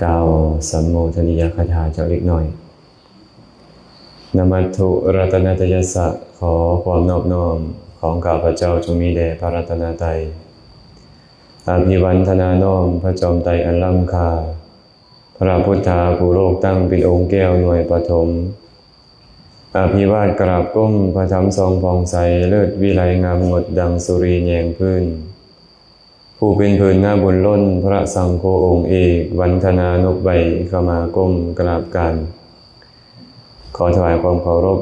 กล่าวสัมโมทนิยคาถาเจ้าเล็กน้อยนะมัตถุรัตนตยัสสะขอความนอบน้อมของข้าพเจ้าจงมีแด่พระรัตนตรัยอภิวันทนาน้อมพระจอมไตรอันล้ำค่าพระพุทธาผู้โลกตั้งเป็นองค์แก้วหน่วยปฐมอภิวาทกราบก้มพระธรรมทรงผ่องใสเลิศวิไลงามงดดังสุรีแยงพื้นผู้เป็นพื้นหน้าบุญล้นพระสังโฆองค์เอกวันธนานกใบเข้ามาก้มกราบกันขอถวายความเคารพ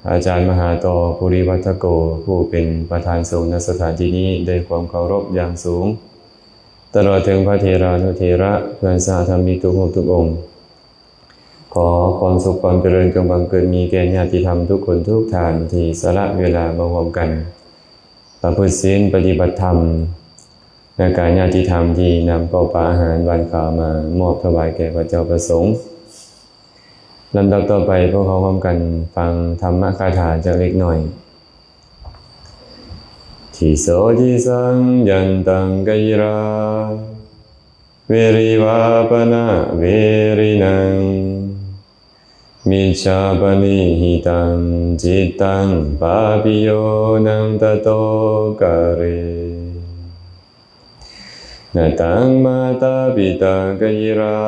อาจารย์มหาโตภูริวัฒโกผู้เป็นประธานสงฆ์ณสถานที่นี้ด้วยความเคารพอย่างสูงตลอดถึงพระเถรานุเถระเพื่อนสาธรรมิกทุกรูปทุกองค์ขอความสุขความเจริญจงบังเกิดมีแก่ญาติธรรมทุกคนทุกท่านที่สละเวลามาร่วมกันประพฤติศีลปฏิบัติธรรมในการญาติธรรมที่นำข้าวปลาอาหารวันข่าวมามอบถวายแก่พระเจ้าประสงค์ลำดับต่อไปพวกเขาพร้อมกันฟังธรรมคาถาจากเล็กหน่อยทิโสทิสังยันตังกัยราเวริวาปนะเวรินังมิจฉาปนิหิตังจิตตังปาปิโยนังตโตกะเรนะตังมาตาปิตากัยรา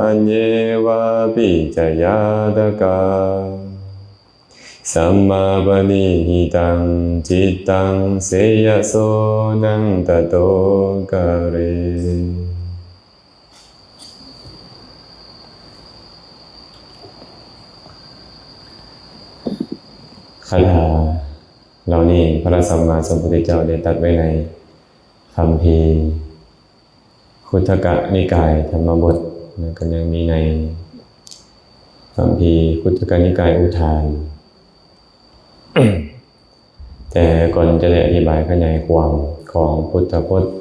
อัญเยวาปิจยาตกาสัมมาปณิหิตังจิตตังเสยโสนังตโตกะเรคาถาเหล่านี้พระสัมมาสัมพุทธเจ้าได้ตรัสไว้ในคัมภีร์คุถกนิกายธรรมบทก็ยังมีในคัมภีร์คุถกนิกายอุทาน แต่ก่อนจะได้อธิบายขยายความของพุทธพจน์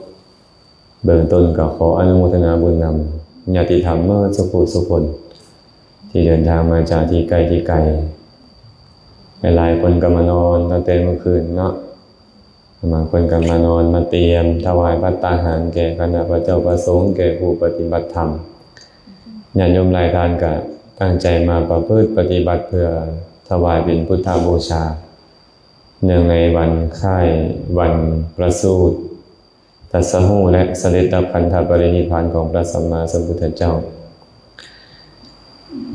เบื้องต้นก็ขออนุโมทนาบุญนำญาติธรรมเมื่อสุขุสุคนที่เดินทางมาจากที่ไกลหลายคนก็มานอนตั้งแต่เมื่อคืนเนาะบางคนก็มานอนมาเตรียมถวายภัตตาหารแก่คณะพระเจ้าประสงค์แก่ผู้ปฏิบัติธรรมญาติโยมหลายท่านก็ตั้งใจมาประพฤติปฏิบัติเพื่อถวายเป็นพุทธบูชาเนื่องในวันค่ายวันประสูติตรัสรู้และเสด็จดับขันธปรินิพพานของพระสัมมาสัมพุทธเจ้า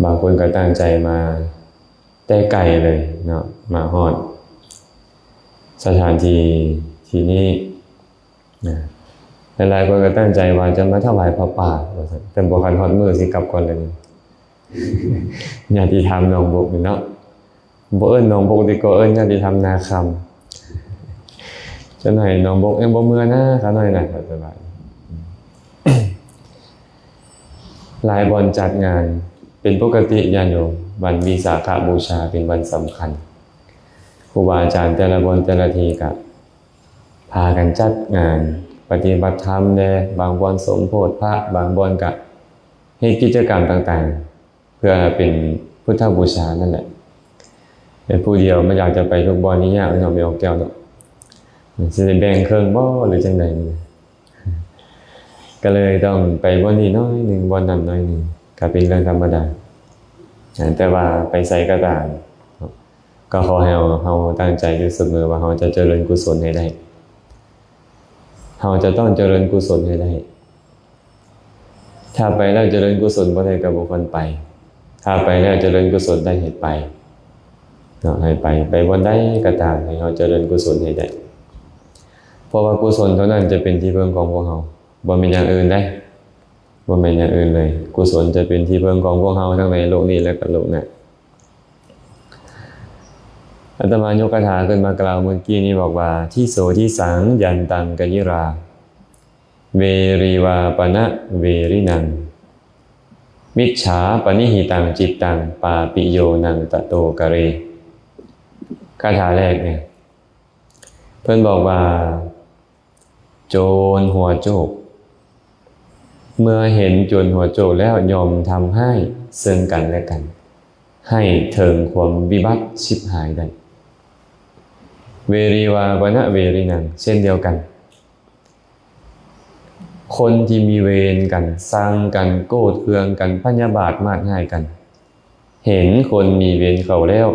บางคนก็ตั้งใจมาแต่ไกลเลยเนาะมาฮอดสถานที่นี้นะหลายคนก็ตั้งใจว่าจะมาถวายพระป่าแต่บ่คันฮอดมื้อสิกลับก่อนเลยญาติธรรมหนองบกเนาะบ่เอิ้นหนองบกดีกว่าเอิ้นญาติธรรมนาคำจะหน่อยหนองบกยังบ่เมื่อนะเขาหน่อยนะสบายหลายบ่อนจัดงานเป็นปกติญาติโยมวันวิสาขบูชาเป็นวันสำคัญครูบาอาจารย์แต่ละบนแต่ละทีก็พากันจัดงานปฏิบัติธรรมแน่บางบอนสมโภชพระบางบอนก็ให้กิจกรรมต่างๆเพื่อเป็นพุทธบูชานั่นแหละเป็นผู้เดียวไม่อยากจะไปทุกบอนนี้ยากเราไม่ออกแก้วเนาะจะแบ่งเครื่องบ่หรือจังใดก็เลยต้องไปบอนนี้น้อยหนึ่งบอนนั้นน้อยหนึ่งก็เป็นเรื่องธรรมดาแต่ว่าไปใส่ก็ตามก็ขอให้เราตั้งใจอยู่เสมอว่าเราจะเจริญกุศลให้ได้เราจะต้องเจริญกุศลให้ได้ถ้าไปแล้วเจริญกุศลบ่ได้กับบุคคลไปถ้าไปแล้วเจริญกุศลได้ให้ไปเนาะให้ไปวันใดก็ตามให้เราเจริญกุศลให้ได้เพราะว่ากุศลเท่านั้นจะเป็นที่พึ่งของพวกเราบ่มีอย่างอื่นได้บ่แม่นอย่างอื่นเลยกุศลจะเป็นที่พึ่งของพวกเราทั้งในโลกนี้และก็โลกหน้าอาตมายกคาถาขึ้นมากล่าวเมื่อกี้นี้บอกว่าทิโสทิสังยันตังกัยราเวริวาปนะเวรินังมิจฉาปนิหิตังจิตตังปาปิโยนังตโตกะเรคาถาแรกเนี่ยเพิ่นบอกว่าโจรหัวโจกเมื่อเห็นโจรหัวโจกแล้วยอมทำให้ซึ่งกันและกันให้เถิงความวิบัติชิบหายได้เวริวาปนะเวรินังเช่นเดียวกัน คนที่มีเวรกันสั่งกันโกรธเคืองกันพยาบาทมาดง่ายกัน เห็นคนมีเวรเขาแล้ว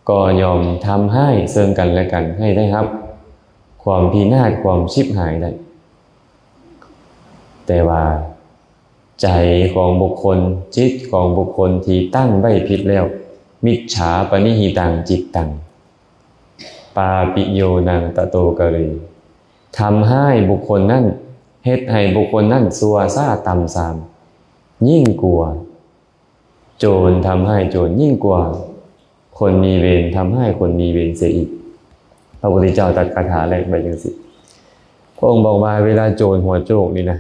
ก็ยอมทำให้เซิงกันและกันให้ได้ครับความพินาศความชิบหายได้แต่ว่าใจของบุคคลจิตของบุคคลที่ตั้งไว้ผิดแล้วมิจฉาปณิหิตังจิตตังปาปิโยนังตะโตกะเรทำให้บุคคลนั้นเฮ็ดให้บุคคลนั้นซัวซ่าต่ำซามยิ่งกลัวโจรทำให้โจรยิ่งกว่าคนมีเวรทำให้คนมีเวรเสียอีกพระพุทธเจ้าตรัสคาถาแรกไปจังสิพระองค์บอกว่าเวลาโจรหัวโจกนี่นะ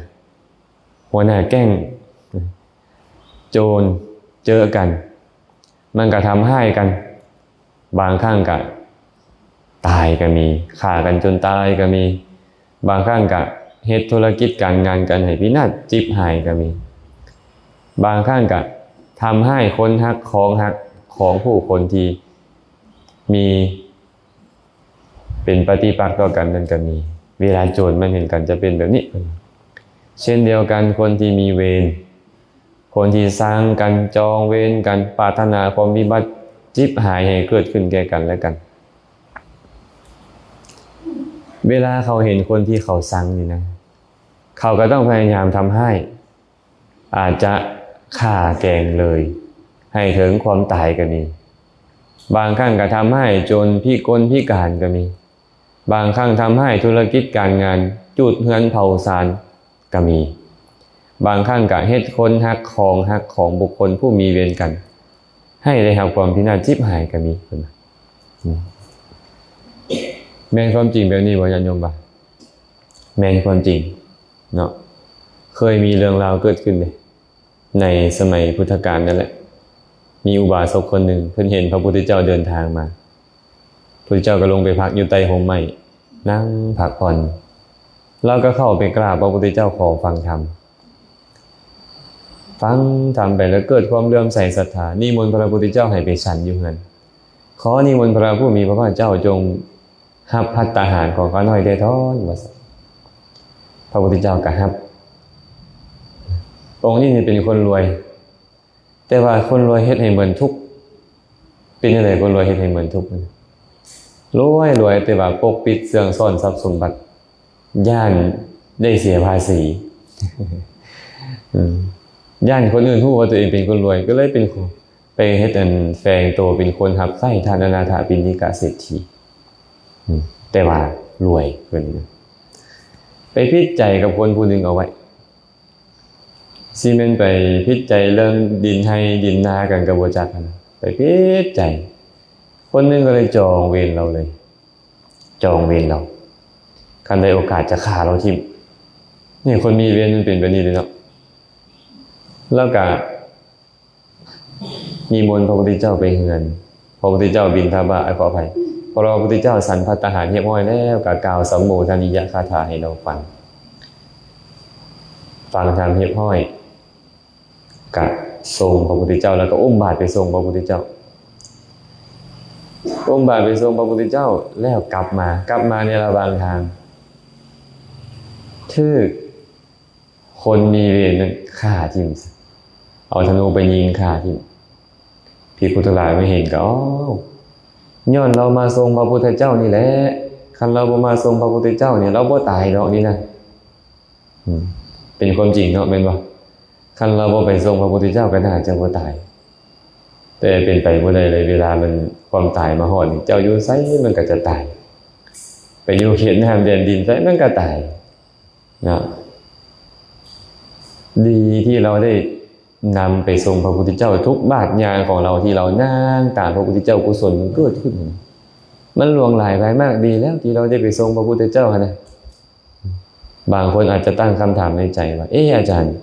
หัวหน้าแก้งโจรเจอกันมันก็ทำให้กันบางครั้งก็ตายก็มีฆ่ากันจนตายก็มีบางครั้งก็เฮ็ดธุรกิจการงานกันให้พินาศจิบหายก็มีบางครั้งก็ทำให้คนฮักของผู้คนที่มีเป็นปฏิปักษ์ต่อกันนั่นก็มีเวลาโจรมันเห็นกันจะเป็นแบบนี้เช่นเดียวกันคนที่มีเวรคนที่สร้างกันจองเวรกันปรารถนาความวิบัติจิบหายให้เกิดขึ้นแก่กันและกันเวลาเขาเห็นคนที่เขาสั่งนี่นะเขาก็ต้องพยายามทำให้อาจจะฆ่าแกงเลยให้ถึงความตายก็มีบางครั้งก็ทำให้จนพิกลพิการก็มีบางครั้งทำให้ธุรกิจการงานจุดเฮือนเผาศาลก็มีบางครั้งก็เฮ็ดคนฮักของบุคคลผู้มีเวรกันให้ได้รับความพินาศจิบหายก็มีแม่นความจริงแบบนี้บ่ญาติโยมบ่แม่นความจริงเนาะเคยมีเรื่องราวเกิดขึ้นเลยในสมัยพุทธกาลนั่นแหละมีอุบาสกคนหนึ่งเพิ่นเห็นพระพุทธเจ้าเดินทางมาพระพุทธเจ้าก็ลงไปพักอยู่ใต้ร่มไม้นั่งพักผ่อนแล้วก็เข้าไปกราบพระพุทธเจ้าขอฟังธรรมไปแล้วเกิดความเลื่อมใสศรัทธานิมนต์พระพุทธเจ้าให้ไปฉันอยู่เฮือนขอนิมนต์พระผู้มีพระภาคเจ้าจงรับภัตตาหารของข้าน้อยได้ทอนว่าซั่นพระพุทธเจ้าก็รับองค์นี้เป็นคนรวยแต่ว่าคนรวยเฮ็ดให้เหมือนทุกข์เป็นจังได๋คนรวยเฮ็ดให้เหมือนทุกข์รวยแต่ว่าปกปิดเสื่องซ่อนทรัพย์สมบัติย่านได้เสียภาษีย่านคนอื่นรู้ว่าตัวเองเป็นคนรวยก็เลยเป็นไปเฮ็ดแฝงตัวเป็นคนรับใช้ทานอนาถปิณฑิกเศรษฐีแต่ว่ารวยเพิ่นไปพิจใจกับคนผู้หนึ่งเอาไว้ซีเมนไปพิจใจเรื่องดินให้ดินนากันกับบ่จักกันไปพิจใจคนหนึงก็เลยจองเวรเราเลยจองเวรเราคันได้โอกาสจะฆ่าเราทิ่มนี่คนมีเวรมันเป็นแบบนี้เลยเนาะแล้วก็นิมนต์พระพุทธเจ้าไปเฮือนพระพุทธเจ้าบิณฑบาตขออภัยพระพุทธเจ้าสันภัตตาหารเรียบร้อยแล้วก็กล่าวสัมโมทนิยคาถาให้เราฟังทำเรียบร้อยก็ทรงพระพุทธเจ้าแล้วก็อุ้มบาตรไปทรงพระพุทธเจ้าอุ้มบาตรไปทรงพระพุทธเจ้าแล้วกลับมาในระหว่างทางทื่อคนมีเวรนั้นฆ่าทิ่มเอาธนูไปยิงฆ่าทิ่มภิกขุทั้งหลายไม่เห็นก็ย้อนเรามาทรงพระพุทธเจ้านี่แหละคันเราบ่มาทรงพระพุทธเจ้าเนี่ยเราบ่ตายดอกนี่นะเป็นความจริงเนาะแม่นบ่คันเราบ่ไปทรงพระพุทธเจ้าก็น่าจะบ่ตายแต่เป็นไปบ่ได้เลยเวลามันความตายมาฮอดนี่เจ้าอยู่ไสมันก็จะตายไปอยู่เขตน้ำแดนดินไสมันก็ตายเนาะดีที่เราได้นำไปทรงพระพุทธเจ้าทุกบาทยางของเราที่เรานั่งตามพระพุทธเจ้ากุศลมันเกิดขึ้นมันหลวงหลายไปมากดีแล้วที่เราได้ไปทรงพระพุทธเจ้านะบางคนอาจจะตั้งคำถามในใจว่าอาจารย์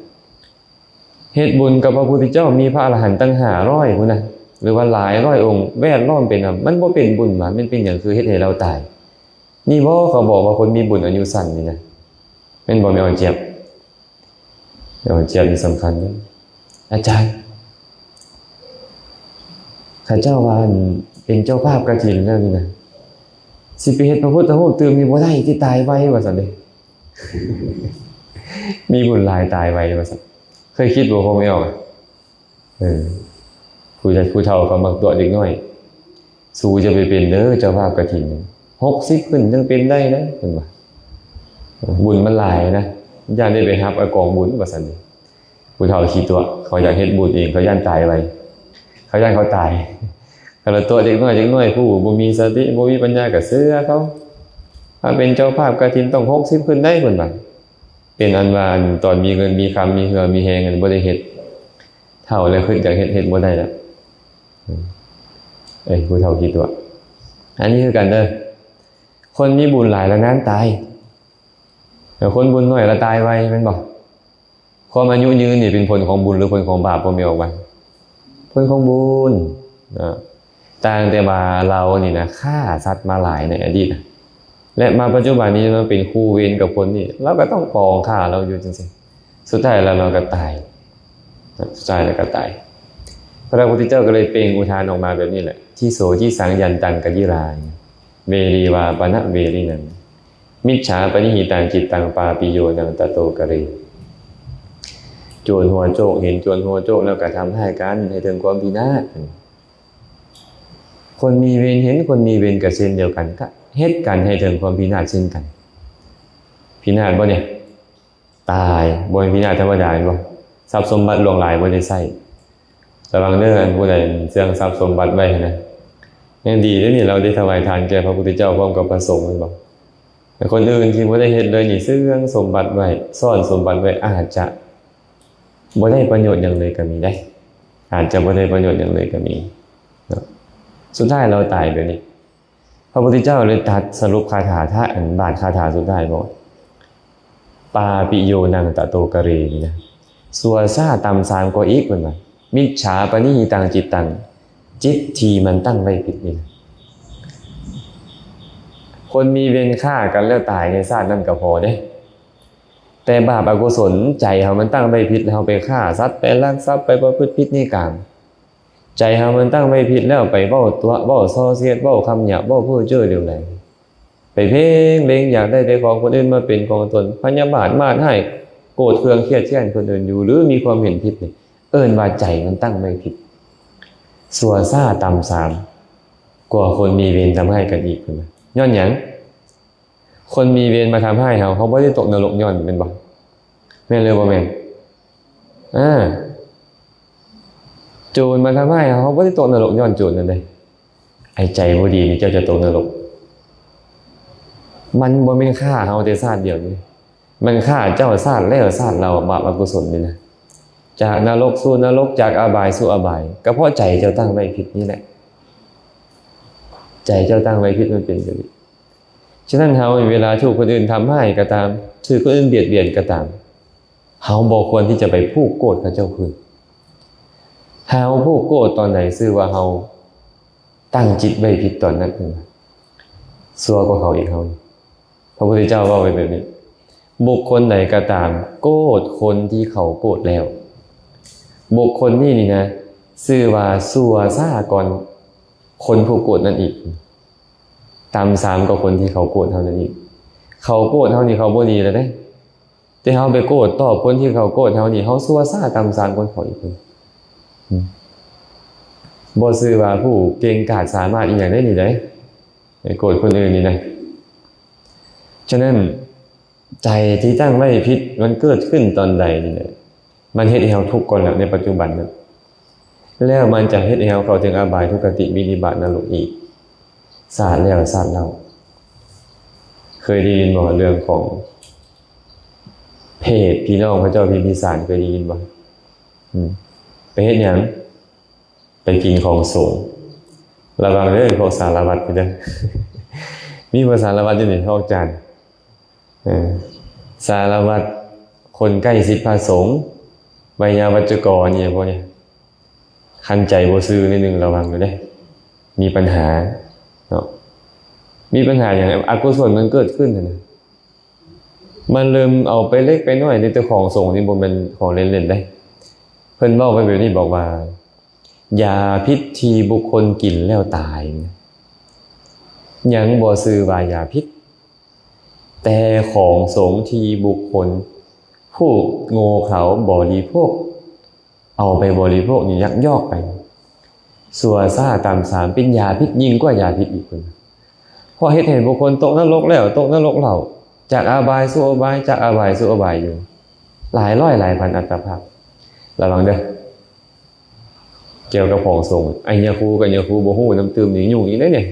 เฮ็ดบุญกับพระพุทธเจ้ามีพระอรหันต์ตั้ง500พุ่นนะหรือว่าหลายร้อยองค์แวดล้อมเป็นมันบ่เป็นบุญหมันเป็นอย่างคือเฮ็ดให้เราตายนี่บ่เขาบอกว่าคนมีบุญอายุสั้นนี่นะเป็นบ่แม่นเจ็บนี่สำคัญนะอาจารย์ข้าเจ้าว่าเป็นเจ้าภาพกฐินแล้วนี่นะสิไปเฮ็ดพระพุทธรูปตื่มนี่บ่ได้ที่ตายไว้ว่าซั่นเด้ มีบุญหลายตายไวว่าซั่นเคยคิดบ่คงไม่ออกผู้เฒ่าก็มักตัวเด็กน้อยสู้จะไปเป็นเด้อเจ้าภาพกฐิน60ขึ้นยังเป็นได้นะเพิ่นว่าบุญมันหลายนะย่านได้ไปรับกองบุญว่าซั่นผู้เฒ่าคิดตัวเขาอยากเฮ็ดบุญเองเขาย่านตายไวเขาย่านเขาตายก็ละตัวเด็กน้อยผู้บ่มีสติบ่มีปัญญาก็เชื่อเขาถ้าเป็นเจ้าภาพกฐินต้อง60ขึ้นได้เพิ่นว่าเป็นอันว่าตอนมีเงินมีคำมีเหือมีแฮงกันบ่ได้เฮ็ดเฒ่าแล้วขึ้นจากเฮ็ดบ่ได้แล้วผู้เฒ่าคิดตัวอันนี้คือกันเด้อคนมีบุญหลายแล้วนั้นตายแต่คนบุญน้อยแล้วตายไวแม่นบ่ความอายุยืนนี่เป็นผลของบุญหรือผลของบาปบ่มีออกไปผลของบุญต่างแต่ว่าเรานี่นะฆ่าสัตว์มาหลายในอดีตและมาปัจจุบันนี้มันเป็นคู่เวรกับคนนี่เราก็ต้องปองฆ่าเราอยู่จริงๆสุดท้ายแล้วเราก็ตายสุดท้ายแล้วก็ตายพระพุทธเจ้าก็เลยเปล่งอุทานออกมาแบบนี้แหละที่โสที่สังยันตังกยิราเวรีวาปณะเวรินังมิจฉาปณิหิตังจิตตังปาปิโยนังตโตกะเรโจรหัวโจกเห็นโจรหัวโจกแล้วก็ทำให้กันให้ถึงความพินาศคนมีเวรเห็นคนมีเวรกับเช่นเดียวกันก็เฮ็ดกันให้ถึงความพินาศเช่นกันพินาศบ่เนี่ยตายบ่พินาศธรรมดาบ่ทรัพย์สมบัติหลวงหลายบ่ได้ใช้ระวังเด้อผู้ใดเสื่องทรัพย์สมบัติไว้นะยังดีเด้อนี่เราได้ถวายทานแก่พระพุทธเจ้าพร้อมกับพระสงฆ์แม่นบ่แต่คนอื่นที่บ่ได้เฮ็ดเลยนี่เสื่องสมบัติไว้ซ่อนสมบัติไว้อาจจะบ่ได้ประโยชน์หยังเลยก็มีได้อาจจะบ่ได้ประโยชน์หยังเลยก็มีเนาะสุดท้ายเราตายแบบนี้พระพุทธเจ้าเลยตรัสสรุปคาถาท่าอันบาทคาถาสุดท้ายบอกปาปิโยนังตโตกะเรนี่นะสัวซ่าตำสามกว่าอีกเพิ่นว่ามิจฉาปณิหิตังจิตตังจิตที่มันตั้งไว้ผิดนี่นะคนมีเวรฆ่ากันแล้วตายในชาตินั้นก็พอเด้แต่บาปอกุศลใจเฮามันตั้งไว้ผิดแล้วเฮาไปฆ่าสัตว์ไปลักทรัพย์ไปประพฤติผิดในกามใจเฮามันตั้งไว้ผิดแล้วไปเว้าตัวเว้าส่อเสียดเว้าคำหยาบเว้าเพ้อเจ้อเร็วแรงไปเพ่งเล็งอยากได้แต่ของคนอื่นมาเป็นของตนพยาบาทมาดให้โกรธเคืองเครียดแค้นคนอื่นอยู่หรือมีความเห็นผิดนี่เอิ้นว่าใจมันตั้งไม่ผิดสัวซ่าตำสามกว่าคนมีเวรทำให้กันอีกเพิ่นว่าย้อนหยังคนมีเวรมาทำให้เขาบ่ได้ตกนรกย้อนเป็นบ่แม่นเลยบ่แม่นโจรมาทำให้เขาบ่ได้ตกนรกย้อนโจรนั่นเด้ไอ้ใจบ่ดีนี่เจ้าจะตกนรกมันบ่แม่นฆ่าเฮาแต่ชาติเดียวนี่มันฆ่าเจ้าชาติแล้วชาติเราบาปอกุศลนี่นะจากนรกสู่นรกจากอบายสู่อบายก็เพราะใจเจ้าตั้งไว้ผิดนี่แหละใจเจ้าตั้งไว้ผิดมันเป็นแบบนี้ฉะนั้นเฮาเวลาถูกคนอื่นทำให้ก็ตามถูกคนอื่นเบียดเบียนก็ตามเฮาบ่ควรที่จะไปผูกโกรธกับเจ้าคืนเฮาผูกโกรธตอนไหนซื่อว่าเฮาตั้งจิตไว้ผิดตอนนั้นซัวกว่าเขาอีกเฮาพระพุทธเจ้าว่าไว้แบบนี้บุคคลใดก็ตามโกรธคนที่เขาโกรธแล้วบุคคลนี่นะชื่อว่าซัวซ่าก่อนคนผู้โกรธนั่นอีกตามสามกับคนที่เขาโกรธเท่านั้นอีกเขาโกรธเท่านี้เขาบ่ดีแล้วเด้แต่เฮาไปโกรธตอบคนที่เขาโกรธเท่านี้เฮาซัวซ่าตามสามคนเขาอีกบ่ชื่อว่าผู้เก่งกาจสามารถอีหยังได้นี่เด้ไปโกรธคนอื่นนี่นะฉะนั้นใจที่ตั้งไว้ผิดมันเกิดขึ้นตอนใดนี่นะมันเฮ็ดให้เฮาทุกข์ก่อนแล้วในปัจจุบันนั้นแล้วมันจะเฮ็ดให้เฮาเข้าถึงอบายทุกขติวินิบาตนรกอีกศาสตร์แล้วศาสตร์เล่าเคยได้ยินบ่เรื่องของเพศพี่น้องพระเจ้าพิมพิสารเคยได้ยินบ่ไปเฮ็ดหยังไปกินของสงฆ์ระวังเด้อพวกสารวัตรเด้อมีภาษาสารวัตรอยู่นี่ท่องจานสารวัตรคนใกล้ชิดพระสงฆ์ไวยาวัจจกรเนี่ยพวกนี้คันใจบ่ซื่อนิดนึงระวังอยู่เด้มีปัญหาเนาะมีปัญหาอย่างอกุศลมันเกิดขึ้นนะมันเริ่มเอาไปเล็กไปน้อยในตัวของสงฆ์นี่บ่แม่นของเล่นๆได้เพิ่นเว้าไว้แบบนี้บอกว่ายาพิษที่บุคคลกินแล้วตายยังบ่ซื่อว่ายาพิษแต่ของสงฆ์ที่บุคคลผ ผู้โง่เขาบริโภคเอาไปบริโภคนี่ยักยอกไปสัวซ่าตามสามเป็นยาพิษยิ่งกว่ายาพิษอีกคนพอเฮ็ดให้บุคคลตกนรกแล้วตกนรกเหล่าจากอาบายสู่อบายจากอาบายสู่อบายอยู่หลายร้อยหลายพันอัตภาพระวังเด้อเกี่ยวกับของส่งไอ้ยาคูกับยาคูบ่ฮู้น้ำตื้มนี่ยุ่งอีกเด้เนี่ย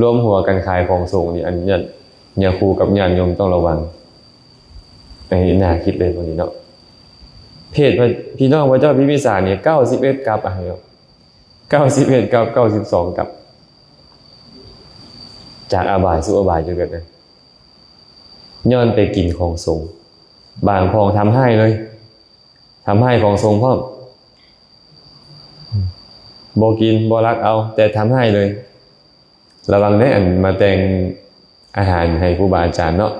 รวมหัวกันขายของส่งนี่อันนี้ยาคูกับญาติโยมต้องระวังไอ้น่าคิดเลยพวกนี้เนาะเพศพี่น้องพระเจ้าพิมพิสารเนี่ย91กับอะครับ91กับ92กับจากอาบายสู่อบายอยู่กันนะย้อนไปกินของทรงบางพองทำให้เลยทำให้ของทรงพร้อมบ่กินบ่รักเอาแต่ทำให้เลยระวังได้อันมาแต่งอาหารให้ครูบาอาจารย์เนาะ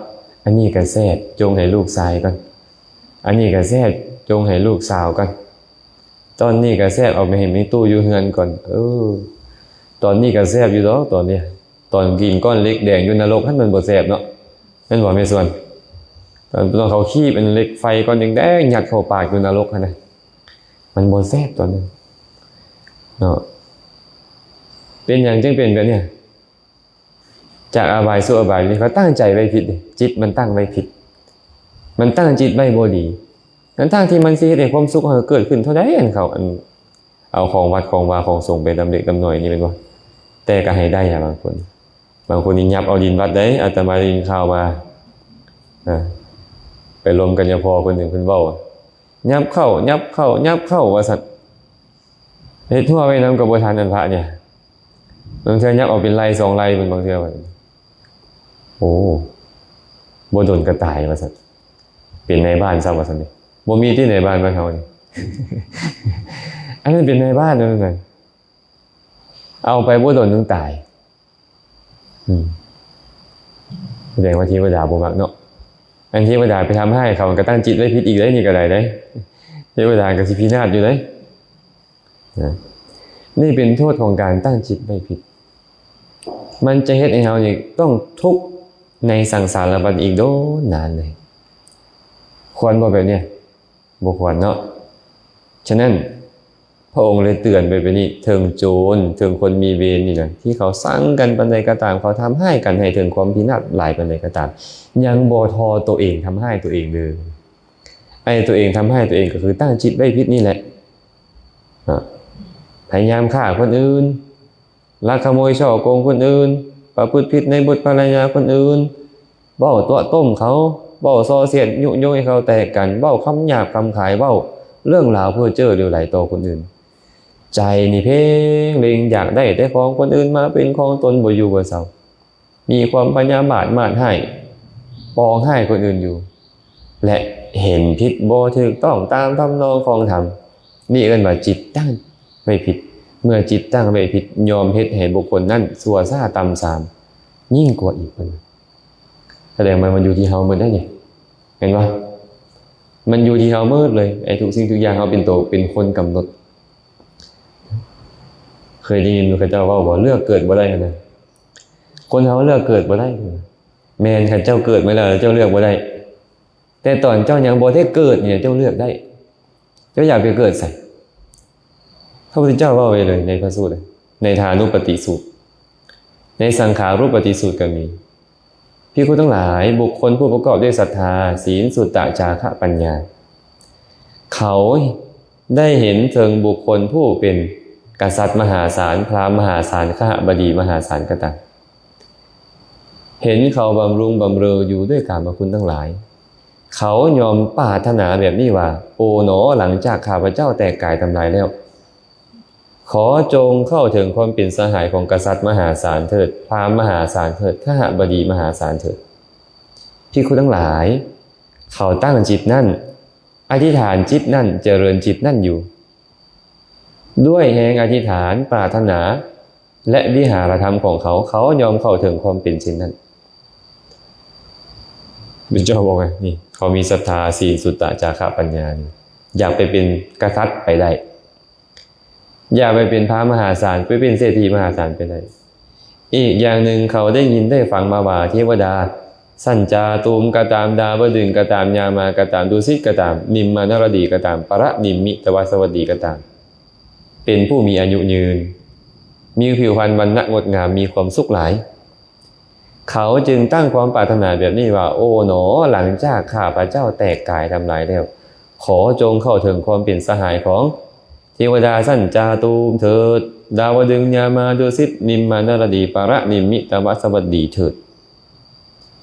อันนี้ก็แซ่บจงให้ลูกชายก่อนอันนี้ก็แซ่บจงให้ลูกสาวก่อนตอนนี้ก็แซ่บเอาไปให้ในตู้อยู่เฮือนก่อนตอนนี้ก็แซ่บอยู่ดอกตอนนี้ตอนกินก้อนเล็กแดงอยู่นรกท่านมันบ่แซ่บเนาะนั่นบ่แม่ส่วนตอนเขาขี้เป็นเล็กไฟก้อนแดงๆยัดเข้าปากอยู่นรกหั่นน่ะมันบ่แซ่บตอนนั้นเนาะเป็นหยังจึงเป็นแบบเนี้ยจากอาบายสู่อบายนี่เขาตั้งใจไว้ผิดจิตมันตั้งไว้ผิดมันตั้งจิตไว้บ่ดีนั้นทางที่มันสิเฮ็ดให้ความสุขเกิดขึ้นเท่าใดอันเขาเอาของวัดของวาของสงฆ์ไปดำเด็กดำหน่อยนี่เป็นบ่แต่ก็ให้ได้บางคนนี่ยับเอาดินวัดได้อาตมาได้ยินข่าวมาไปรวมกันยาพอคนหนึ่งเพิ่นเว้ายับเข้าว่าซั่นเฮ็ดทั่วไว้นำกับบ่ทันอันพระเนี่ยบางเทื่อยับเอาเป็นไร่2ไร่เป็นบางเทื่อว่าโอ้บ่โดนกระต่ายว่าซั่นเป็นในบ้านซะว่าซั่นนี่บ่มีที่ในบ้านบ้านเฮานี่ อันนั้นเป็นในบ้านนั่นน่ะเอาไปบ่โดนถึงตายแสดงว่าเทวดาบ่มักเนาะอันเทวดาไปทำให้เขาก็ตั้งจิตไว้ผิดอีกได้นี่ก็ได้เทวดาก็สิพินาศอยู่ได้นะนี่เป็นโทษของการตั้งจิตไว้ผิดมันจะเฮ็ดให้เฮานี่ต้องทุกข์ในสังสารวัฏอีกโดนนานเลยควรบ่แบบเนี้ยบ่ควรเนาะฉะนั้นพระองค์เลยเตือนไปแบบนี้ถึงโจรถึงคนมีเวรนี่นะที่เขาสั่งกันปานใดก็ตามเขาทำให้กันให้ถึงความพินาศหลายปานใดก็ตามยังบ่ทอตัวเองทำให้ตัวเองเลยไอ้ตัวเองทำให้ตัวเองก็คือตั้งจิตไว้ผิดนี่แหละพยายามฆ่าคนอื่นลักขโมยฉ้อโกงคนอื่นประพฤติผิดในบุตรภรรยาคนอื่นเบ้าตัวต้มเขาเบ้าส่อเสียดยุยงให้เขาแตกกันเบ้าคำหยาบคำขายเบ้าเรื่องราวเพ้อเจ้อเรื่อไหลต่อคนอื่นใจนี่เพ่งเล็งอยากได้แต่ของคนอื่นมาเป็นของตนบ่อยู่บ่เศร้ามีความพยาบาทมาดให้ปองให้คนอื่นอยู่และเห็นผิดบ่ถูกต้องตามทำนองของธรรมนี่เอิ้นว่าจิตตั้งไว้ผิดเมื่อจิตตั้งไว้ผิดยอมเฮ็ดให้บุคคลนั้นชั่วซ่าต่ำทรามยิ่งกว่าอีกเพิ่นแสดงมันอยู่ที่เฮาหมดได้นี่เห็นบ่มันอยู่ที่เฮาหมดเลยไอ้ทุกสิ่งทุกอย่างเฮาเป็นตัวเป็นคนกำหนดเคยได้ยินเขาเจ้าว่าบ่เลือกเกิดบ่ได้นะคนเฮาเลือกเกิดบ่ได้แม่นคันเจ้าเกิดมาแล้วเจ้าเลือกบ่ได้แต่ตอนเจ้ายังบ่ได้เกิดเนี่ยเจ้าเลือกได้เจ้าอยากไปเกิดใส่พระพุทธเจ้าว่าไว้เลยในพระสูตรในทานุปติสูตรในสังขารุปติสูตรก็มีภิกษุทั้งหลายบุคคลผู้ประกอบด้วยศรัทธาศีลสุตตะจาคะปัญญาเขาได้เห็นถึงบุคคลผู้เป็นกษัตริย์มหาศาลพราหมณ์มหาศาลขหบดีมหาศาลก็ตามเห็นเขาบำรุงบำเรออยู่ด้วยกามคุณทั้งหลายเขายอมปรารถนาแบบนี้ว่าโอ๋หนอหลังจากข้าพเจ้าแตกกายทำลายแล้วขอจงเข้าถึงความเป็นสหายของกษัตริย์มหาศาลเถิดพราหมณ์มหาศาลเถิดขหบดีมหาศาลเถิดภิกษุทั้งหลายเขาตั้งจิตนั่นอธิษฐานจิตนั่นเจริญจิตนั่นอยู่ด้วยแห่งอธิษฐานปรารถนาและวิหารธรรมของเขายอมเข้าถึงความเป็นจริงนั้นพระเจ้าบอกไงนี่เขามีศรัทธาศีลสุตตะจาคะปัญญาอยากไปเป็นกษัตริย์ไปได้อยากไปเป็นพระมหาศาลไปเป็นเศรษฐีมหาศาลไปได้อีกอย่างหนึ่งเขาได้ยินได้ฟังมาว่าเทวดา สัญจาตูมก็ตามดาวดึงก็ตามยามาก็ตามดุสิตก็ตามนิมมานรดีก็ตามปรนิมมิตวสวัสดีก็ตามเป็นผู้มีอายุยืนมีผิวพรรณวรรณะงดงามมีความสุขหลายเขาจึงตั้งความปรารถนาแบบนี้ว่าโอ้หนอหลังจากข้าพระเจ้าแตกกายทำลายแล้วขอจงเข้าถึงความเป็นสหายของเทวดาสัญจาตูมเถิดดาวดึงยามาดุสิตนิมมานรดีปรนิมมิตวสวัสดีเถิด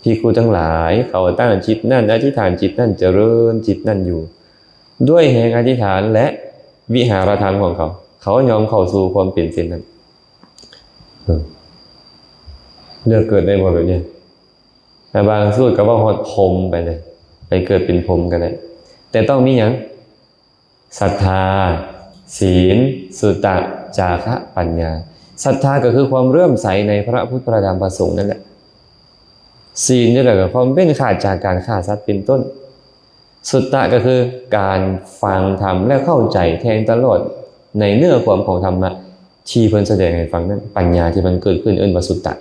ภิกขุทั้งหลายเขาตั้งจิตนั่นอธิษฐานจิตนั่นเจริญจิตนั่นอยู่ด้วยแห่งอธิษฐานและวิหารธรรมของเขายอมเข้าสู่ความเป็นเช่นนั้นเลือกเกิดได้บ่แบบนี้แต่บางสูตรก็ว่าฮอดพรหมไปเลยไปเกิดเป็นพรหมก็ได้แต่ต้องมีหยังศรัทธาศีลสุตตะจาคะปัญญาศรัทธาก็คือความเลื่อมใสในพระพุทธพระธรรมพระสงฆ์นั่นแหละศีลนี่แหละก็ความเป็นขาดจากการฆ่าสัตว์เป็นต้นสุตตะก็คือการฟังธรรมและเข้าใจแทงตลอดในเนื้อความของธรรมะที่เพิ่นแสดงให้ฟังนั้นปัญญาที่มันเกิดขึ้นเอิ้นว่าสุตตะ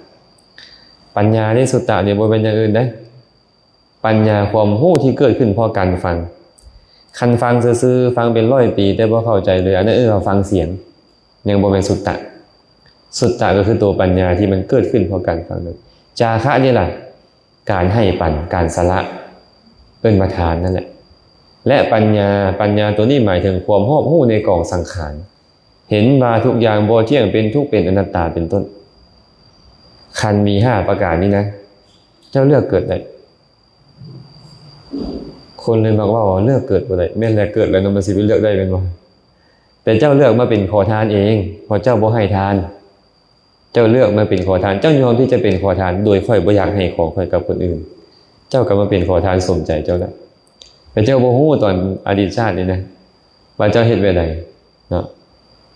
ปัญญาที่สุตตะเนี่ยบ่เป็นอย่างอื่นได้ปัญญาความรู้ที่เกิดขึ้นเพราะการฟังคันฟังซื่อๆฟังเป็น100 ปีแต่บ่เข้าใจเลยอันนั้นเราฟังเสียงยังบ่เป็นสุตตะสุตตะก็คือตัวปัญญาที่มันเกิดขึ้นเพราะการฟังนั้นจาคะนี่ล่ะการให้ปันการสละเอิ้นว่าทานนั่นแหละและปัญญาตัวนี้หมายถึงความรอบรู้ในกองสังขารเห็นว่าทุกอย่างบ่เที่ยงเป็นทุกข์เป็นอนัตตาเป็นต้นคันมี5ประการนี้นะเจ้าเลือกเกิดได้คนเลยบอกว่าเลือกเกิดบ่ได้แม่นแล้วเกิดแล้วนำมาสิไปเลือกได้แม่นบ่แต่เจ้าเลือกมาเป็นขอทานเองเพราะเจ้าบ่ให้ทานเจ้าเลือกมาเป็นขอทานเจ้ายอมที่จะเป็นขอทานโดยค่อยบ่อยากให้ของค่อยกับคนอื่นเจ้าก็มาเป็นขอทานสมใจเจ้าแล้วแต่เจ้าบ่ฮู้ตอนอดีตชาตินี่นะว่าเจ้าเฮ็ดไว้ใดเนาะ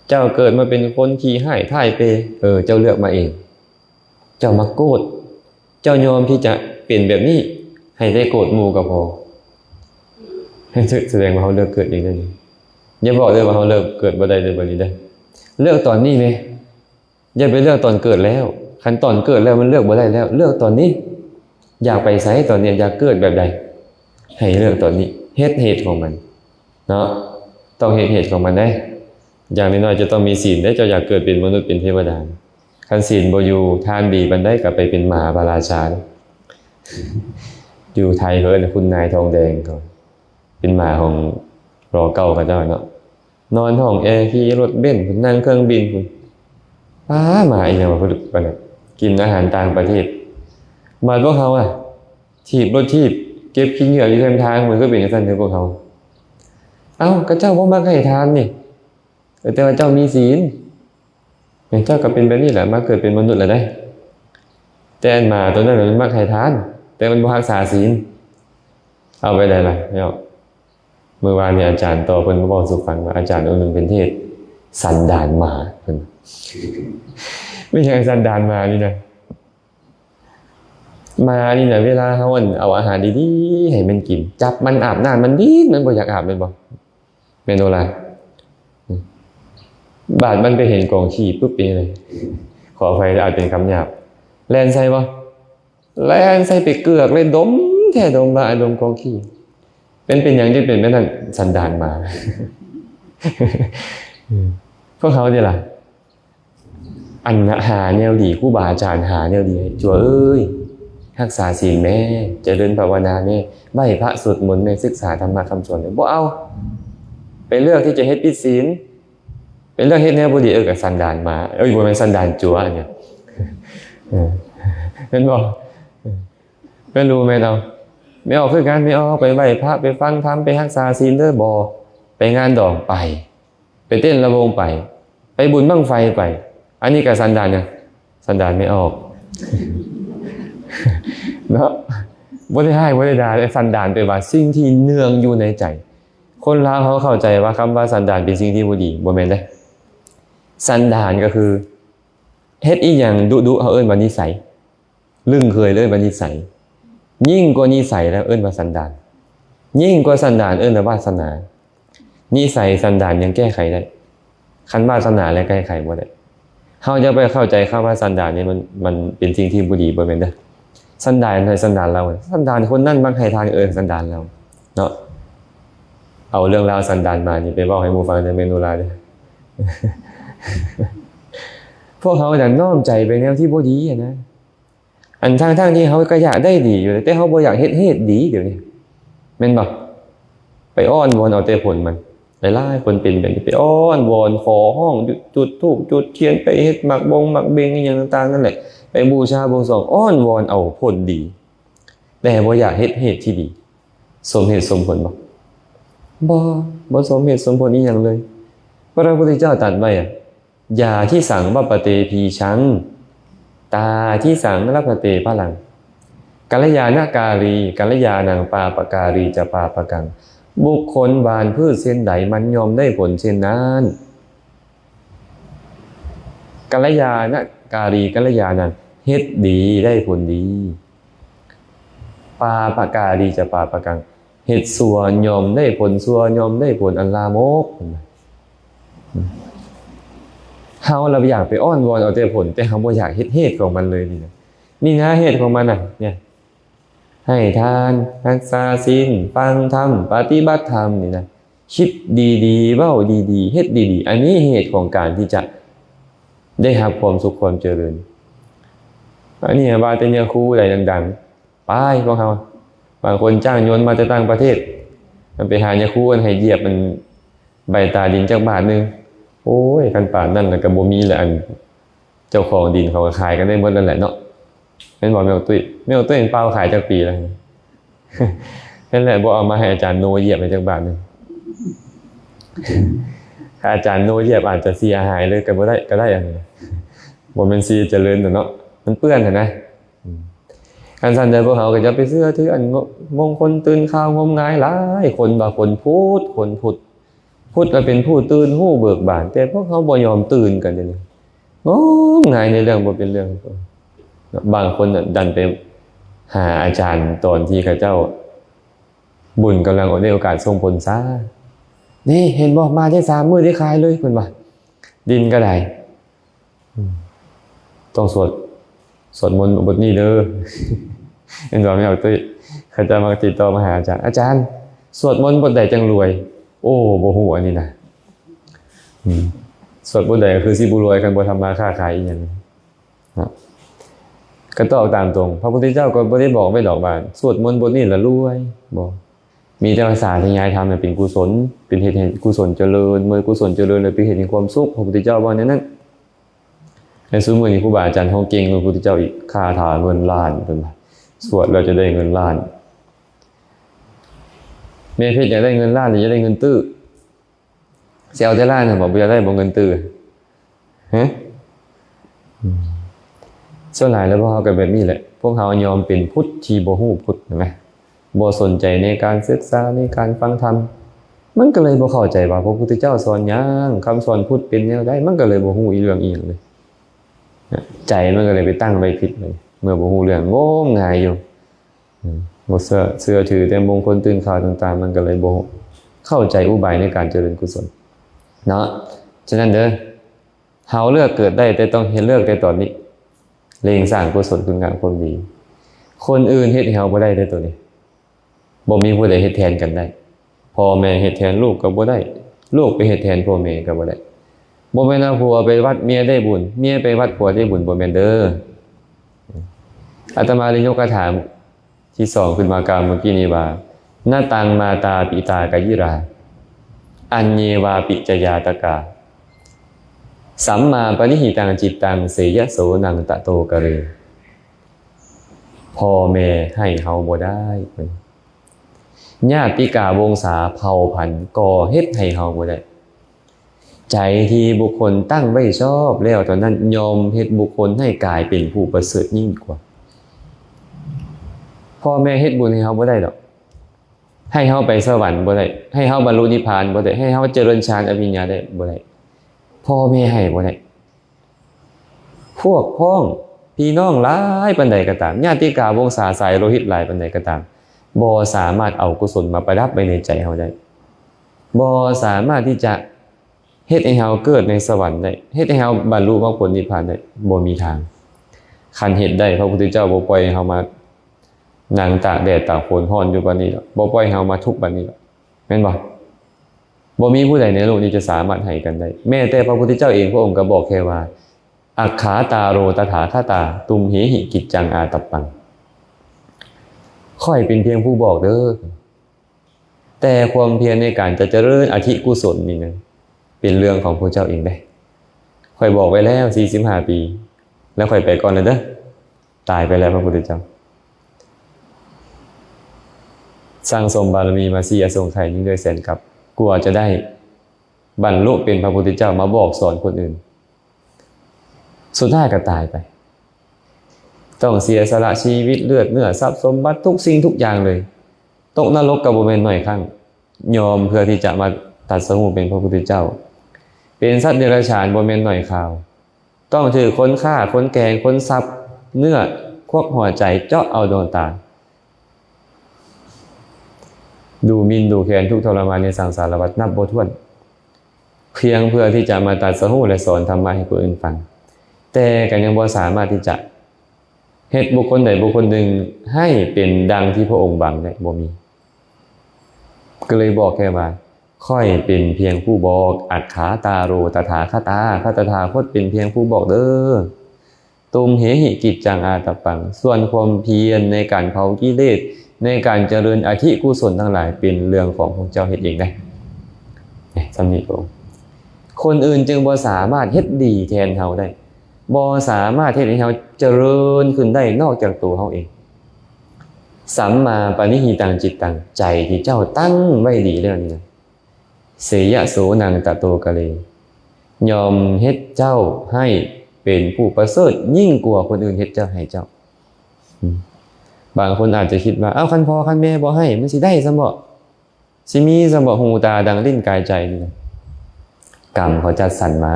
เจ้าเกิดมาเป็นคนขี้ให้ท่ายเปเจ้าเลือกมาเองเจ้ามาโกรธเจ้ายอมที่จะเปลี่ยนแบบนี้ให้ได้โกรธหมู่ก็พอแสดงว่าเขาเลือกเกิดเองนั่นอย่าบอกเลยว่าเขาเลือกเกิดบ่ได้เลยบัดนี้ได้เลือกตอนนี้แม่อย่าไปเลือกตอนเกิดแล้วคันตอนเกิดแล้วมันเลือกบ่ได้แล้วเลือกตอนนี้อยากไปไสตอนนี้อยากเกิดแบบใดให้เลือกตอนนี้เฮ็ดเหตุของมันเนาะต้องเฮ็ดเหตุของมันได้อย่างน้อยๆจะต้องมีศีลได้เจ้าอยากเกิดเป็นมนุษย์เป็นเทวดาคันศีลบ่อยู่ทานดีบันได้ก็ไปเป็นมหาพระราชาอยู่ไทยเพิ่นคุณนายทองแดงเขาเป็นหมาของรอเก่ากับเจ้าเนาะนอนห้องแอร์ขี่รถเบนซ์นั่งเครื่องบินคุณป้าหมาอีหยังว่าพึ่งปานนั้นกินอาหารต่างประเทศมาพวกเขาถีบรถถีบเก็บขี้เหงื่ออยู่ข้างทางมันก็เป็นจังซั่นเด้อพวกเขาเอ้าก็เจ้าบ่มักให้ทานนี่แต่ว่าเจ้ามีศีลเจ้าก็เป็นแบบนี้แหละมาเกิดเป็นมนุษย์แล้วได้แต่อันมาตัวนั้นมันมักให้ทานแต่มันบ่รักษาศีลเอาไปได้ล่ะเนาะเมื่อวานนี้อาจารย์ต่อเพิ่นมาบอกสู่ฟังว่าอาจารย์องค์นึงเป็นเทศสันดานหมาเพิ่นไม่ใช่สันดานหมานี่นะมานี่น่ะเวลาเฮาเอาอาหารดีๆให้มันกินจับมันอาบน้ำมันดีมันบ่อยากอาบแม่นบ่แม่นโนล่ะบาดมันไปเห็นกองขี้ปุ๊บเป็นเลยขออภัยอาจเป็นคำหยาบแล่นใส่บ่แล่นใส่ไปเกือกเลยดมแท้ดมมาดมกองขี้เป็นอย่างที่เป็นแม่นั่นสันดานมาพวกเขาเนี่ยล่ะอันหาแนวดีครูบาอาจารย์หาแนวดีจัวเอ้ยรักษาศีลแม่เจริญภาวนาแม่ไหว้พระสวดมนต์ในศึกษาธรรมะคำสอนบ่เอาไปเลือกที่จะเฮ็ดผิดศีลเป็นเรื่องเฮ็ดแนวบ่ดีกับสันดานมาบ่แม่นสันดานจัวเนี่ยเห็นบ่ไม่รู้แม่นเอาไม่ออกคือกันไม่ออกไปไหว้พระไปฟังธรรมไปรักษาศีลเด้อบ่ไปงานดองไปเต้นระวงไปบุญบั้งไฟไปอันนี้ก็สันดานเนี่ยสันดานไม่ออกเนาะบ่ได้ให้บ่ได้ด่าสันดานเป็นว่าสิ่งที่เนืองอยู่ในใจคนลาวเขาเข้าใจว่าคำว่าสันดานเป็นสิ่งที่บ่ดีบ่แม่นเด้สันดานก็คือเฮ็ดอีหยังดุๆเฮาเอิ้นว่านิสัยลึงเคยเลยว่านิสัยยิ่งกว่านิสัยแล้วเอิ้นว่าสันดานยิ่งกว่าสันดานเอิ้นว่าวาสนานิสัยสันดานยังแก้ไขได้คันวาสนาแล้วแก้ไขบ่ได้เฮาจะไปเข้าใจคำว่าสันดานนี่มันเป็นสิ่งที่บ่ดีบ่แม่นเด้อ สันดานให้สันดานเราสันดานคนนั่นมักให้ทานสันดานเราเนาะเอาเรื่องราวสันดานมานี่ไปเว้าให้หมู่ฟังในเมนูลาเด้อ พวกเขาจะน้อมใจไปแนวที่บ่ดีอ่ะนะอันทั้งที่เขาก็อยากได้ดีอยู่แต่เขาบ่อยากเฮ็ดดีเดี๋ยวนี้แม่นบ่ไปอ้อนวอนเอาแต่ผลมันหลายๆคนเป็นแบบนี้ไปอ้อนวอนขอห้องจุดธูปจุดเทียนไปเฮ็ดหมักเบงอย่างต่างๆนั่นแหละไปบูชาบวงสรวงอ้อนวอนเอาผลดีแต่บ่อยากเฮ็ดที่ดีสมเหตุสมผลบ่สมเหตุสมผลอีหยังเลยพระพุทธเจ้าตรัสไว้อ่ะยาที่สังวปเตพีชังตาที่สังรัพเตพลังกัลยาณการีกัลยาณังปาปการีจะปาปกังบุคคลหว่านพืชเช่นใดมันยอมได้ผลเช่นนั้นกัลยาณการีกัลยาณังเฮ็ดดีได้ผลดีปาปการีจะปาปกังเฮ็ดชั่วยอมได้ผลชั่วยอมได้ผลอันลามกเฮาเราอยากไปอ้อนวอนเอาแต่ผลแต่เฮาบ่อยากเฮ็ดเหตุของมันเลยนี่นะนี่นะเหตุของมันน่ะเนี่ยให้ทานรักษาศีลฟังธรรมปฏิบัติธรรมนี่นะคิดดีๆเว้าดีๆเฮ็ดดีๆอันนี้เหตุของการที่จะได้รับความสุขความเจริญอันนี้ว่าแต่เนี่ยครูใดดังๆไปพวกเฮาบางคนจ้างโยนมาจากต่างประเทศมันไปหาเนี่ยครูอันให้เหยียบมันใบตาดินจักบาทนึงโอ้ยกันป่านนั่นน่ะก็บ่มีแหละอันเจ้าของดินเขาก็ขายกันได้หมดนั่นแหละเนาะแม่นบ่แม่ตุ้ยเองเปล่าขายจักปีแล้วนั่นแหละบ่เอามาให้อาจารย์โนเหยียบไปจักบาทนึงถ้าอาจารย์โนเหยียบอาจจะเสียหายเลยก็ได้อันนี้บ่แม่นสิเจริญเนาะมันเปื้อนหั่นนะอันซั่นเด้อพวกเฮาก็จะไปเชื่อถืออันมงคลตื่นข่าวงมงายหลายคนว่าคนพุทธก็เป็นผู้ตื่นหู้เบิกบานแต่พวกเขาบ่ยอมตื่นกันเดี๋ยวนี้งมงายในเรื่องบ่เป็นเรื่องบางคนดันไปหาอาจารย์ตอนที่เขาเจ้าบุญกำลังได้โอกาสส่งผลซะนี่เห็นบ่มาได้3มื้อได้ขายเลยเพิ่นว่าดินก็ได้ต้องสวดมนต์บทนี้เด้อเห็นบ่แม่ตุ้ยเขาจะมาติดต่อมาหาอาจารย์สวดมนต์บทใดจังรวยโอ้บ่ฮู้อันนี้นะสวดบทใดก็คือสิบ่รวยกันบ่ทำมาค้าขายอีหยังนะก็ตอบตามตรงพระพุทธเจ้าก็บ่ได้บอกไว้ดอกว่าสวดมนต์บทนี้ละรวยบ่มีแต่ว่าสาธยายธรรมเนี่ยเป็นกุศลเป็นเหตุแห่งกุศลเจริญเมื่อกุศลเจริญเลยเป็นเหตุแห่งความสุขพระพุทธเจ้าว่าแนวนั้นในซุมื้อนี้ครูบาอาจารย์เฮาเก่งกว่าพระพุทธเจ้าอีกคาถาเงินล้านเพิ่นว่าสวดแล้วจะได้เงินล้านแม่เพชรอยากได้เงินล้านหรืออยากได้เงินตื้อสิเอาแต่ล้านน่ะบ่อยากได้บ่เงินตื้อฮะส่วนหลายแล้วพวกเฮาก็แบบนี้แหละพวกเฮายอมเป็นพุทธที่บ่ฮู้พุทธเห็นมั้ยบ่สนใจในการศึกษาในการฟังธรรมมันก็เลยบ่เข้าใจว่าพระพุทธเจ้าสอนหยังคำสอนพุทธเป็นแนวใดมันก็เลยบ่ฮู้อีเรื่องอีหยังเลยใจมันก็เลยไปตั้งไว้ผิดเลยเมื่อบ่ฮู้เรื่องงมงายอยู่บ่เชื่อถือแต่มงคลตื่นข่าวต่างๆมันก็เลยบ่เข้าใจอุบายในการเจริญกุศลเนาะฉะนั้นเด้อเฮาเลือกเกิดได้แต่ต้องเลือกแต่ตอนนี้เร่งสร้างกุศลคุณงามความดีคนอื่นเฮ็ดให้เฮาบ่ได้เด้อตัวนี้บ่มีผู้ใดเฮ็ดแทนกันได้พ่อแม่เฮ็ดแทนลูกก็บ่ได้ลูกไปเฮ็ดแทนพ่อแม่ก็บ่ได้บ่แม่นว่าผัวไปวัดเมียได้บุญเมียไปวัดผัวได้บุญบ่แม่นเด้ออาตมาเลยยกคาถาที่2ขึ้นมากล่าวเมื่อกี้นี้ว่านาตังมาตาปิตากยิราอัญเยวาปิจยาตกาสัมมาปณิหิตังจิตตังเสยโสนังตะโตกะเรพ่อแม่ให้เฮาบ่ได้ญาติกาวงศาเผ่าพันธุ์ก่อเฮ็ดให้เฮาบ่ได้ใจที่บุคคลตั้งไว้ชอบแล้วตอนนั้นยอมเฮ็ดบุคคลให้กลายเป็นผู้ประเสริฐยิ่งกว่าพ่อแม่เฮ็ดบุญให้เฮาบ่ได้ดอกให้เฮาไปสวรรค์บ่ได้ให้เฮาบรรลุนิพพานบ่ได้ให้เฮาเจริญฌานอภิญญาได้บ่ได้พ่อแม่ให้บ่ได้พวกพ้องพี่น้องหลายปานใดก็ตามญาติกาวงศาสายโลหิตหลายปานใดก็ตามบ่สามารถเอากุศลมาประดับไว้ในใจเฮาได้บ่สามารถที่จะเฮ็ดให้เฮาเกิดในสวรรค์ได้เฮ็ดให้เฮาบรรลุมรรคผลนิพพานได้บ่มีทางคันเฮ็ดได้พระพุทธเจ้าบ่ปล่อยให้เฮามา นางตากแดดตากฝนร้อนอยู่บัดนี้บ่ปล่อยเฮามาทุกข์บัดนี้แม่นบ่บ่มีผู้ใดในโลกนี้จะสามารถให้กันได้แม้แต่พระพุทธเจ้าเองพระองค์ก็บอกแค่ว่าอัคขาตาโรตถาคตาตุมเหหิกิจจังอาตัปปังค่อยเป็นเพียงผู้บอกเด้อแต่ความเพียรในการจะเจริญอธิกุศลนี่นะเป็นเรื่องของพระเจ้าเองได้ค่อยบอกไว้แล้ว45ปีแล้วค่อยไปก่อนเลยเด้อตายไปแล้วพระพุทธเจ้าสร้างสมบารมีมา4อสงไขยยิ่งด้วยแสนกับกลัวจะได้บรรลุเป็นพระพุทธเจ้ามาบอกสอนคนอื่นสุดท้ายก็ตายไปต้องเสียสละชีวิตเลือดเนื้อทรัพย์สมบัติทุกสิ่งทุกอย่างเลยตกนรกกับบ่แม่นน้อยครั้งยอมเพื่อที่จะมาตัดสรู้เป็นพระพุทธเจ้าเป็นสัตว์เดรัจฉานบ่แม่นน้อยข่าวต้องถือคนฆ่าคนแกงคนซับเนื้อควบหัวใจเจาะเอาดวงตาดูหมิ่นดูแคลนทุกทรมานในสังสารวัฏนับบ่ถ้วนเพียงเพื่อที่จะมาตรัสรู้และสอนธรรมะให้ผู้อื่นฟังแต่ก็ยังบ่สามารถที่จะเฮ็ดบุคคลใดบุคคลหนึ่งให้เป็นดังที่พระองค์บังได้บ่มีก็เลยบอกแค่ว่าค่อยเป็นเพียงผู้บอกอัคขาตาโรตถาคตาพระตถาคตเป็นเพียงผู้บอกเด้อตุมเหหิกิจจังอาตัปปังส่วนความเพียรในการเผากิเลสในการเจริญอธิกุศลทั้งหลายเป็นเรื่องของพระเจ้าเฮ็ดเองได้สำนึกองคนอื่นจึงบ่สามารถเฮ็ดดีแทนเฮาได้บ่สามารถเฮ็ดให้เฮาเจริญขึ้นได้นอกจากตัวเฮาเองสัมมาปณิหิตังจิตตังใจที่เจ้าตั้งไว้ดีแล้วนี่นะเสยะโสนังตะโตกะเลยอมเฮ็ดเจ้าให้เป็นผู้ประเสริฐยิ่งกว่าคนอื่นเฮ็ดเจ้าให้เจ้าบางคนอาจจะคิดว่าคันพ่อคันแม่บ่ให้มันสิได้ซะบ่สิมีซะบ่หูตาดังลิ้นกายใจนี่นะกรรมเขาจัดสรรมา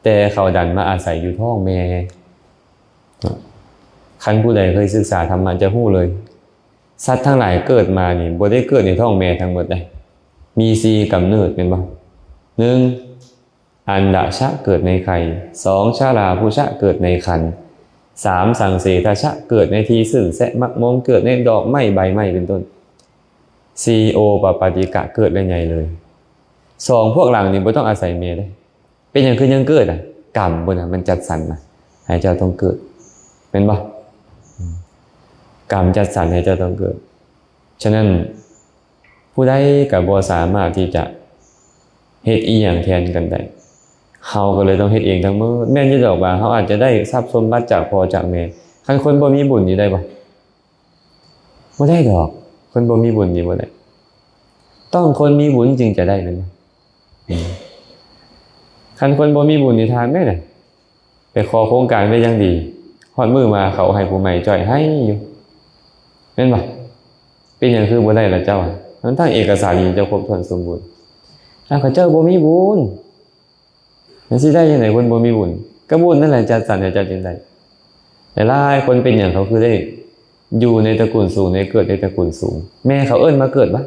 แต่เขาดันมาอาศัยอยู่ท้องแม่คันผู้ใดเคยศึกษาธรรมะจะรู้เลยสัตว์ทั้งหลายเกิดมานี่บ่ได้เกิดในท้องแม่ทั้งหมดเลยมี4กำเนิดแม่นบ่1อันดะชะเกิดในไข่2ชาราภูชะเกิดในครรภ์3สังเสทชะเกิดในที่ซึ่งแสะมักมงเกิดในดอกไม้ใบไม้เป็นต้น4โอปปาติกะเกิดได้ใหญ่เลย2พวกหลังนี่บ่ต้องอาศัยแม่ได้เป็นหยังคือยังเกิดกรรมบ่น่ะมันจัดสรรมาให้เจ้าต้องเกิดเป็นบ่กรรมจัดสรรให้เจ้าต้องเกิดฉะนั้นผู้ใดก็บ่สามารถที่จะเฮ็ดอีหยังแทนกันได้เฮาก็เลยต้องเฮ็ดเองทั้งหมดแม่นอยู่ดอกว่าเฮาอาจจะได้ทรัพย์สมบัติจากพ่อจากแม่คันคนบ่มีบุญนี่ได้บ่บ่ได้ดอกคนบ่มีบุญนี่บ่ได้ต้องคนมีบุญจึงจะได้นั่นคันคนบ่มีบุญนี่ทานแม่น่ะไปขอโครงการไว้อย่างดีฮอดมื้อมาเขาให้ผู้ใหม่จ่อยให้อยู่แม่นบ่เป็นหยังคือบ่ได้ล่ะเจ้ามันทั้งเอกสารนี่จะครบถ้วนสมบูรณ์ถ้าเขาเจ้าบ่มีบุญมันสิได้จังได๋คนบ่มีบุญก็บุญนั่นแหละจัดสรรให้เจ้าจึงได้แต่หลายคนเป็นหยังเขาคือได้อยู่ในตระกูลสูงในเกิดในตระกูลสูงแม่เขาเอิ้นมาเกิดบ่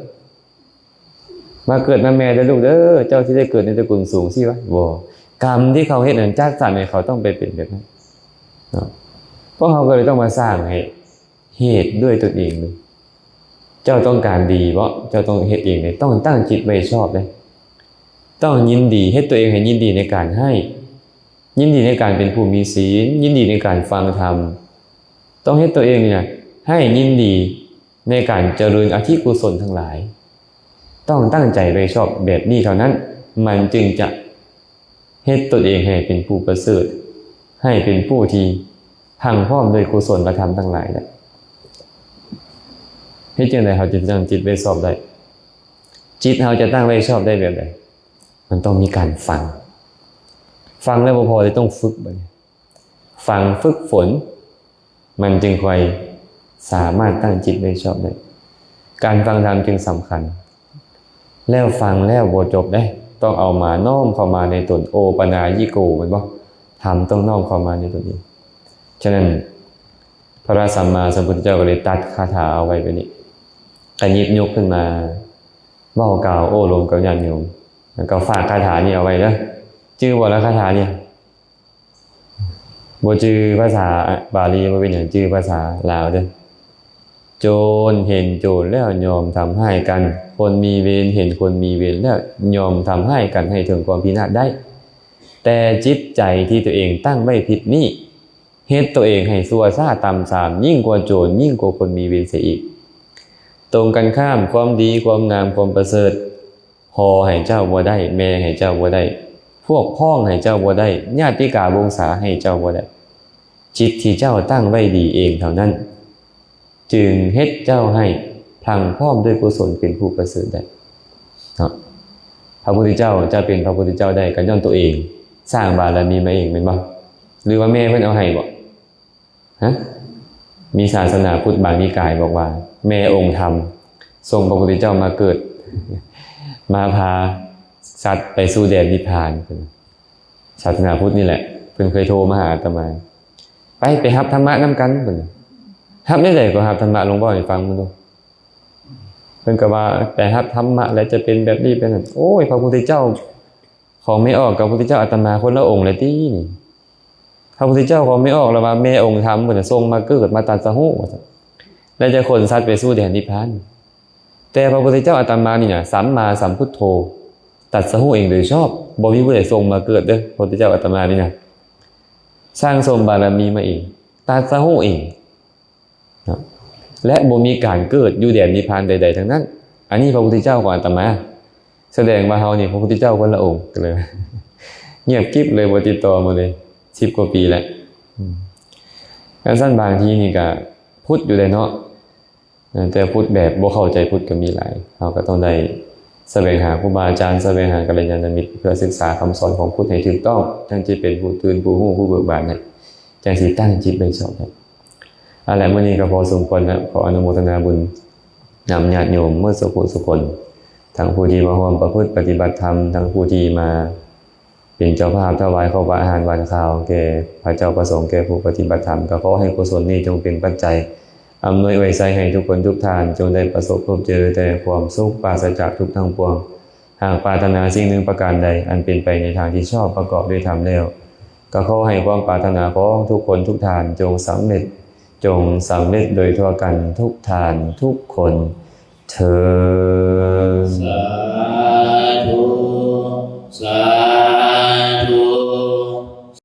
มาเกิดมาแม่เด้อลูกเด้อเจ้าสิได้เกิดในตระกูลสูงสิวะบ่กรรมที่เขาเฮ็ดนั้นจัดสรรให้เขาต้องไปเป็นแบบนั้นเพราะเขาก็เลยต้องมาสร้างให้เหตุด้วยตนเองเลยเจ้าต้องการดีบ่เจ้าต้องเฮ็ดเองเลยต้องตั้งจิตไว้ชอบเลยต้องยินดีเฮ็ดตัวเองให้ยินดีในการให้ยินดีในการเป็นผู้มีศีลยินดีในการฟังธรรมต้องเฮ็ดตัวเองเนี่ยให้ยินดีในการเจริญอธิกุศลทั้งหลายต้องตั้งใจไว้ชอบแบบนี้เท่านั้นมันจึงจะเฮ็ดตัวเองให้เป็นผู้ประเสริฐให้เป็นผู้ที่พังพร้อมด้วยกุศลธรรมทั้งหลายได้เฮ็ดจังได๋เฮาจะตั้งจิตไว้ชอบได้จิตเฮาจะตั้งไว้ชอบได้แบบใดมันต้องมีการฟังแล้วบ่พอเลยต้องฝึกบัดนี้ฟังฝึกฝนมันจึงค่อยสามารถตั้งจิตไว้ชอบได้การฟังธรรมจึงสำคัญแล้วฟังแล้วบ่จบได้ต้องเอามาน้อมเข้ามาในตนโอปนายิโกแม่นบ่ธรรมต้องน้อมเข้ามาในตนเองฉะนั้นพระสัมมาสัมพุทธเจ้าก็เลยตัดคาถาเอาไว้แบบนี้ก็หยิบยกขึ้นมาเว้ากล่าวโอ้ลมกับญาติโยมแล้วก็ฝากคาถานี้เอาไว้เด้อชื่อบ่ละคาถานี่บ่ชื่อภาษาบาลีบ่เป็นหยังชื่อภาษาลาวเด้อ โจรเห็นโจรแล้วยอมทำให้กันคนมีเวรเห็นคนมีเวรแล้วยอมทำให้กันให้ถึงความพินาศได้แต่จิตใจที่ตัวเองตั้งไว้ผิดนี่เฮ็ดตัวเองให้ซัวซ่าต่ำทรามยิ่งกว่าโจรยิ่งกว่าคนมีเวรเสียอีกตรงกันข้ามความดีความงามความประเสริฐพ่อให้เจ้าบ่ได้แม่ให้เจ้าบ่ได้พวกพ้องให้เจ้าบ่ได้ญาติกาวงศาให้เจ้าบ่ได้จิตที่เจ้าตั้งไว้ดีเองเท่านั้นจึงเฮ็ดเจ้าให้พลังพร้อมด้วยกุศลเป็นผู้ประเสริฐได้เนาะพระพุทธเจ้าจะเป็นพระพุทธเจ้าได้ก็ย้อนตัวเองสร้างบารมีมาเองแม่นบ่หรือว่าแม่เพิ่นเอาให้บ่ฮะมีศาสนาพุทธบางนิกายบอกว่าแม่องค์ธรรมส่งพระพุทธเจ้ามาเกิดมาพาสัตว์ไปสู่แดนนิพพานศาสนาพุทธนี่แหละเพิ่นเคยโทรมาหาอาตมาไปรับธรรมะนำกันเพิ่นรับได้ก็รับธรรมะหลวงพ่อให้ฟังมันดูเพิ่นก็ว่าแต่รับธรรมะแล้วจะเป็นแบบนี้เป็นนั่นโอ้ยพระพุทธเจ้าของไม่ออกกับพระพุทธเจ้าอาตมาคนละองค์เลยตินี่พระพุทธเจ้าของไม่ออกแล้วว่าแม่องค์ธรรมเพิ่นทรงมาเกิดมาตรัสรู้แล้วจะคนสัตว์ไปสู่แดนนิพพานแต่พระพุทธเจ้าอาตมานี่น่ะสัมมาสัมพุทโธตรัสรู้เองโดยชอบบ่มีผู้ใดทรงมาเกิดเด้อพระพุทธเจ้าอาตมานี่น่ะสร้างสมบารมีมาเองตรัสรู้เองและบ่มีการเกิดอยู่แดนนิพพานใดๆทั้งนั้นอันนี้พระพุทธเจ้าของอาตมาแสดงว่าเฮานี่พระพุทธเจ้าคนละองค์กันเลยเงียบกิ๊บเลยบ่ติดต่อมาเลย10 กว่าปีแล้วการสั้นบางทีนี่ก็พุทธอยู่ได้เนาะแต่พุทธแบบบ่เข้าใจพุทธก็มีหลายเฮาก็ต้องได้แสวงหาครูบาอาจารย์แสวงหากัลยาณมิตรเพื่อศึกษาคำสอนของพุทธให้ถูกต้องจังสิเป็นผู้ตื่นผู้รู้ผู้เบิกบานให้จังสิตั้งจิตไว้ชอบได้อะไรมื้อนี้ก็พอสมควรแล้วขออนุโมทนาบุญนำญาติโยมเมื่อสุขคนทั้งผู้ที่มาร่วมประพฤติปฏิบัติธรรมทั้งผู้ที่มาเป็นเจ้าภาพถวายข้าวอาหารหวานข้าวแก่พระเจ้าประสงค์แก่ผู้ปฏิบัติธรรมก็ขอให้กุศลนี้จงเป็นปัจจัยอำนวยอวยชัยให้ทุกคนทุกท่านจงได้ประสบพบเจอแต่ความสุขปราศจากทุกข์ทั้งปวงหากปรารถนาสิ่งหนึ่งประการใดอันเป็นไปในทางที่ชอบประกอบด้วยธรรมแล้วก็ขอให้ความปรารถนาของทุกคนทุกท่านจงสำเร็จโดยทั่วกันทุกท่านทุกคนเทอญสาธุสา